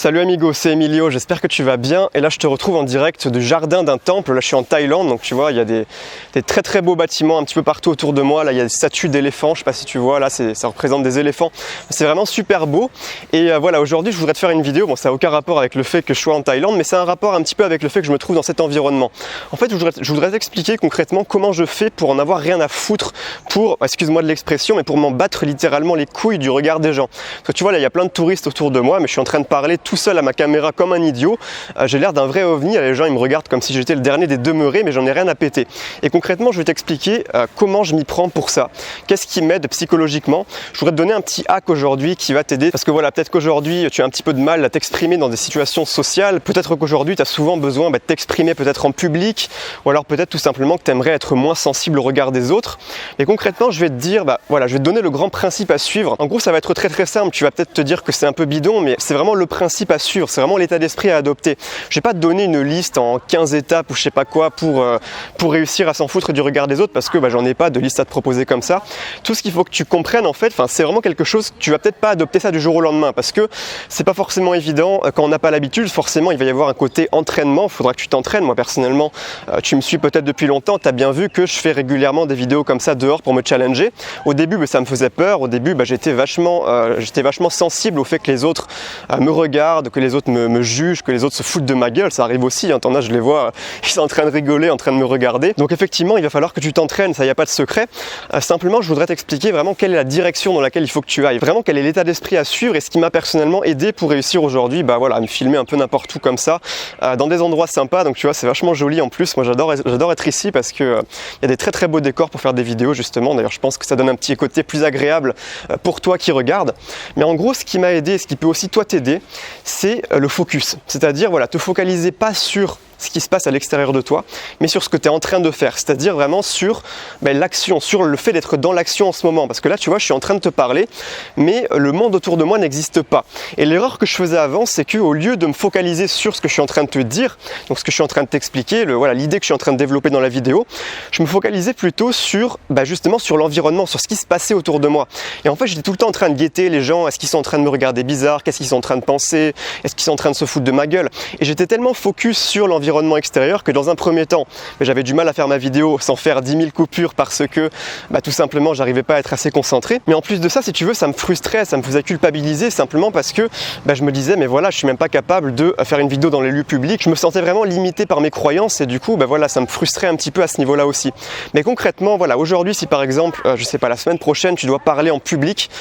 Salut amigo, c'est Emilio, j'espère que tu vas bien. Et là je te retrouve en direct du jardin d'un temple. Là je suis en Thaïlande, donc tu vois il y a des très beaux bâtiments un petit peu partout autour de moi. Là il y a des statues d'éléphants, je sais pas si tu vois, là ça représente des éléphants. C'est vraiment super beau. Et voilà, aujourd'hui je voudrais te faire une vidéo. Bon, ça n'a aucun rapport avec le fait que je sois en Thaïlande, mais c'est un rapport un petit peu avec le fait que je me trouve dans cet environnement. En fait je voudrais t'expliquer concrètement comment je fais pour en avoir rien à foutre, pour, excuse-moi de l'expression, mais pour m'en battre littéralement les couilles du regard des gens. Parce que tu vois là il y a plein de touristes autour de moi, mais je suis en train de parler tout seul à ma caméra comme un idiot. J'ai l'air d'un vrai ovni, les gens ils me regardent comme si j'étais le dernier des demeurés, mais j'en ai rien à péter. Et concrètement je vais t'expliquer comment je m'y prends pour ça, qu'est-ce qui m'aide psychologiquement. Je voudrais te donner un petit hack aujourd'hui qui va t'aider, parce que voilà, peut-être qu'aujourd'hui tu as un petit peu de mal à t'exprimer dans des situations sociales, peut-être qu'aujourd'hui tu as souvent besoin de t'exprimer peut-être en public, ou alors peut-être tout simplement que tu aimerais être moins sensible au regard des autres. Et concrètement je vais te dire, voilà, je vais te donner le grand principe à suivre. En gros ça va être très simple, tu vas peut-être te dire que c'est un peu bidon, mais c'est vraiment le principe à suivre, c'est vraiment l'état d'esprit à adopter. Je vais pas te donner une liste en 15 étapes ou je sais pas quoi pour réussir à s'en foutre du regard des autres, parce que j'en ai pas de liste à te proposer comme ça. Tout ce qu'il faut que tu comprennes en fait, c'est vraiment quelque chose, tu vas peut-être pas adopter ça du jour au lendemain, parce que c'est pas forcément évident quand on n'a pas l'habitude. Forcément il va y avoir un côté entraînement, il faudra que tu t'entraînes. Moi personnellement, tu me suis peut-être depuis longtemps, tu as bien vu que je fais régulièrement des vidéos comme ça dehors pour me challenger. Au début ça me faisait peur, au début j'étais vachement sensible au fait que les autres me regardent, que les autres me jugent, que les autres se foutent de ma gueule. Ça arrive aussi, t'en as, je les vois, ils sont en train de rigoler, en train de me regarder. Donc effectivement il va falloir que tu t'entraînes, ça y a pas de secret. Simplement je voudrais t'expliquer vraiment quelle est la direction dans laquelle il faut que tu ailles, vraiment quel est l'état d'esprit à suivre et ce qui m'a personnellement aidé pour réussir aujourd'hui à me filmer un peu n'importe où comme ça, dans des endroits sympas. Donc tu vois, c'est vachement joli en plus. Moi j'adore être ici parce que il y a des très beaux décors pour faire des vidéos justement. D'ailleurs je pense que ça donne un petit côté plus agréable pour toi qui regarde. Mais en gros ce qui m'a aidé, ce qui peut aussi toi t'aider, c'est le focus. C'est-à-dire voilà, te focaliser pas sur ce qui se passe à l'extérieur de toi, mais sur ce que tu es en train de faire, c'est-à-dire vraiment sur l'action, sur le fait d'être dans l'action en ce moment, parce que là tu vois je suis en train de te parler, mais le monde autour de moi n'existe pas. Et l'erreur que je faisais avant, c'est qu'au lieu de me focaliser sur ce que je suis en train de te dire, donc ce que je suis en train de t'expliquer, l'idée que je suis en train de développer dans la vidéo, je me focalisais plutôt sur justement sur l'environnement, sur ce qui se passait autour de moi. Et en fait j'étais tout le temps en train de guetter les gens, est-ce qu'ils sont en train de me regarder bizarre, qu'est-ce qu'ils sont en train de penser, est-ce qu'ils sont en train de se foutre de ma gueule. Et j'étais tellement focus sur l'environnement extérieur que dans un premier temps j'avais du mal à faire ma vidéo sans faire 10 000 coupures parce que tout simplement j'arrivais pas à être assez concentré. Mais en plus de ça, si tu veux, ça me frustrait, ça me faisait culpabiliser simplement parce que je me disais mais voilà, je suis même pas capable de faire une vidéo dans les lieux publics. Je me sentais vraiment limité par mes croyances et du coup voilà, ça me frustrait un petit peu à ce niveau là aussi. Mais concrètement voilà, aujourd'hui si par exemple je sais pas, la semaine prochaine tu dois parler en public,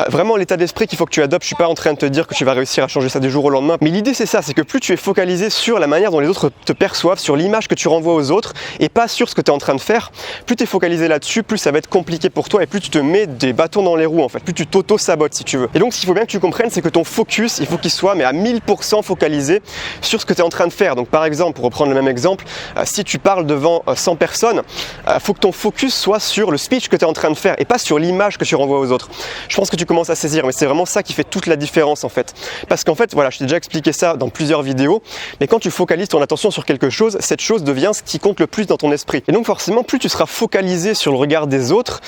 vraiment l'état d'esprit qu'il faut que tu adoptes, je suis pas en train de te dire que tu vas réussir à changer ça du jour au lendemain, mais l'idée c'est ça, c'est que plus tu es focalisé sur la manière dont les autres te perçoivent, sur l'image que tu renvoies aux autres et pas sur ce que tu es en train de faire, plus tu es focalisé là-dessus, plus ça va être compliqué pour toi et plus tu te mets des bâtons dans les roues en fait, plus tu t'auto-sabotes si tu veux. Et donc ce qu'il faut bien que tu comprennes, c'est que ton focus, il faut qu'il soit à 1000% focalisé sur ce que tu es en train de faire. Donc par exemple, pour reprendre le même exemple, si tu parles devant 100 personnes, faut que ton focus soit sur le speech que tu es en train de faire et pas sur l'image que tu renvoies aux autres. Je pense que tu commences à saisir, mais c'est vraiment ça qui fait toute la différence en fait. Parce qu'en fait, voilà, je t'ai déjà expliqué ça dans plusieurs vidéos, mais quand tu focalises ton attention sur quelque chose, cette chose devient ce qui compte le plus dans ton esprit. Et donc forcément, plus tu seras focalisé sur le regard des autres,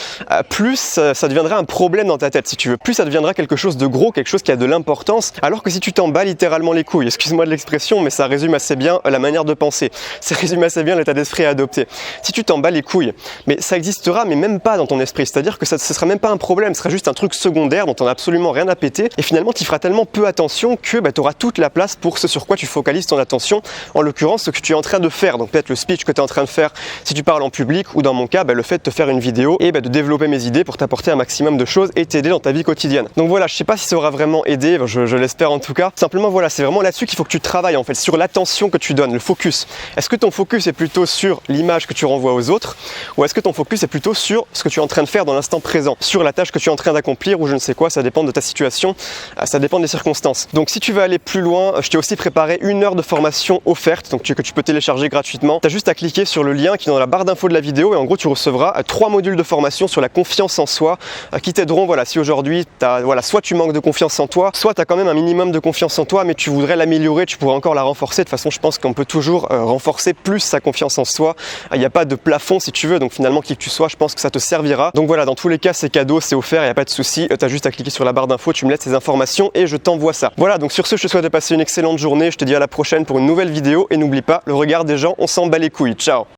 plus ça deviendra un problème dans ta tête si tu veux. Plus ça deviendra quelque chose de gros, quelque chose qui a de l'importance, alors que si tu t'en bats littéralement les couilles, excuse-moi de l'expression, mais ça résume assez bien la manière de penser, ça résume assez bien l'état d'esprit à adopter. Si tu t'en bats les couilles, mais ça existera, mais même pas dans ton esprit, c'est-à-dire que ce sera même pas un problème, ce sera juste un truc secondaire dont on n'a absolument rien à péter, et finalement tu feras tellement peu attention que tu auras toute la place pour ce sur quoi tu focalises ton attention, en l'occurrence ce que tu es en train de faire, donc peut-être le speech que tu es en train de faire si tu parles en public, ou dans mon cas le fait de te faire une vidéo et de développer mes idées pour t'apporter un maximum de choses et t'aider dans ta vie quotidienne. Donc voilà, je sais pas si ça aura vraiment aidé, je l'espère en tout cas. Simplement voilà, c'est vraiment là-dessus qu'il faut que tu travailles en fait, sur l'attention que tu donnes, le focus. Est-ce que ton focus est plutôt sur l'image que tu renvoies aux autres, ou est-ce que ton focus est plutôt sur ce que tu es en train de faire dans l'instant présent, sur la tâche que tu es en train d'accomplir, ou je ne sais quoi, ça dépend de ta situation, ça dépend des circonstances. Donc si tu veux aller plus loin, je t'ai aussi préparé 1 heure de formation offerte, donc que tu peux télécharger gratuitement. Tu as juste à cliquer sur le lien qui est dans la barre d'infos de la vidéo et en gros tu recevras 3 modules de formation sur la confiance en soi qui t'aideront, voilà, si aujourd'hui soit tu manques de confiance en toi, soit tu as quand même un minimum de confiance en toi mais tu voudrais l'améliorer, tu pourrais encore la renforcer. De toute façon je pense qu'on peut toujours renforcer plus sa confiance en soi, il n'y a pas de plafond si tu veux, donc finalement qui que tu sois, je pense que ça te servira. Donc voilà, dans tous les cas c'est cadeau, c'est offert, il n'y a pas de souci, tu as juste à cliquer sur la barre d'infos, tu me laisses tes informations et je t'envoie ça. Voilà, donc donc sur ce, je te souhaite de passer une excellente journée. Je te dis à la prochaine pour une nouvelle vidéo. Et n'oublie pas, le regard des gens, on s'en bat les couilles. Ciao!